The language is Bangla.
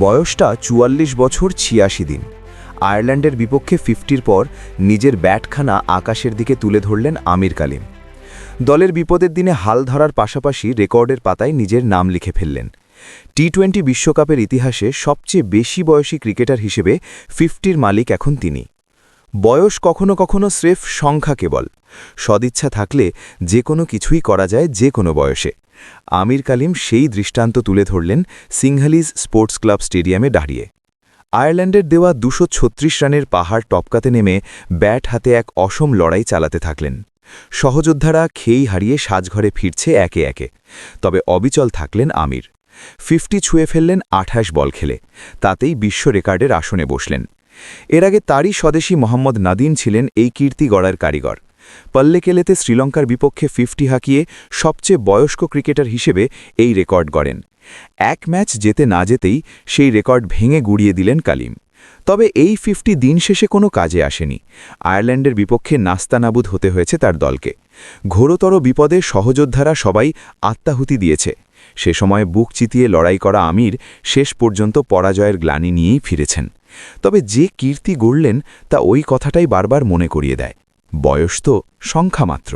বয়সটা ৪৪ বছর ৮৬ দিন। আয়ারল্যান্ডের বিপক্ষে 50-র পর নিজের ব্যাটখানা আকাশের দিকে তুলে ধরলেন আমির কালিম। দলের বিপদের দিনে হাল ধরার পাশাপাশি রেকর্ডের পাতায় নিজের নাম লিখে ফেললেন। টি-20 বিশ্বকাপের ইতিহাসে সবচেয়ে বেশি বয়সী ক্রিকেটার হিসেবে 50-র মালিক এখন তিনি। বয়স কখনো কখনো স্রেফ সংখ্যা কেবল, সদিচ্ছা থাকলে যে কোনো কিছুই করা যায় যে কোনো বয়সে। আমির কালিম সেই দৃষ্টান্ত তুলে ধরলেন সিংহালিজ স্পোর্টস ক্লাব স্টেডিয়ামে দাঁড়িয়ে। আয়ারল্যান্ডের দেওয়া ২৩৬ রানের পাহাড় টপকাতে নেমে ব্যাট হাতে এক অসম লড়াই চালাতে থাকলেন। সহযোদ্ধারা খেই হারিয়ে সাজঘরে ফিরছে একে একে, তবে অবিচল থাকলেন আমির। 50 ছুঁয়ে ফেললেন 28 বল খেলে, তাতেই বিশ্ব রেকর্ডের আসনে বসলেন। এর আগে তারই স্বদেশী মোহাম্মদ নাদিম ছিলেন এই কীর্তি গড়ার কারিগর। পল্লেকেলেতে শ্রীলঙ্কার বিপক্ষে 50 হাঁকিয়ে সবচেয়ে বয়স্ক ক্রিকেটার হিসেবে এই রেকর্ড গড়েন। এক ম্যাচ যেতে না যেতেই সেই রেকর্ড ভেঙে গুড়িয়ে দিলেন কালিম। তবে এই 50 দিন শেষে কোনো কাজে আসেনি। আয়ারল্যান্ডের বিপক্ষে নাস্তানাবুদ হতে হয়েছে তার দলকে। ঘোরতর বিপদে সহযোদ্ধারা সবাই আত্মাহুতি দিয়েছে। সে সময় বুক চিতিয়ে লড়াই করা আমির শেষ পর্যন্ত পরাজয়ের গ্লানি নিয়েই ফিরেছেন। তবে যে কীর্তি গড়লেন তা ওই কথাটাই বারবার মনে করিয়ে দেয়, বয়স তো সংখ্যা মাত্র।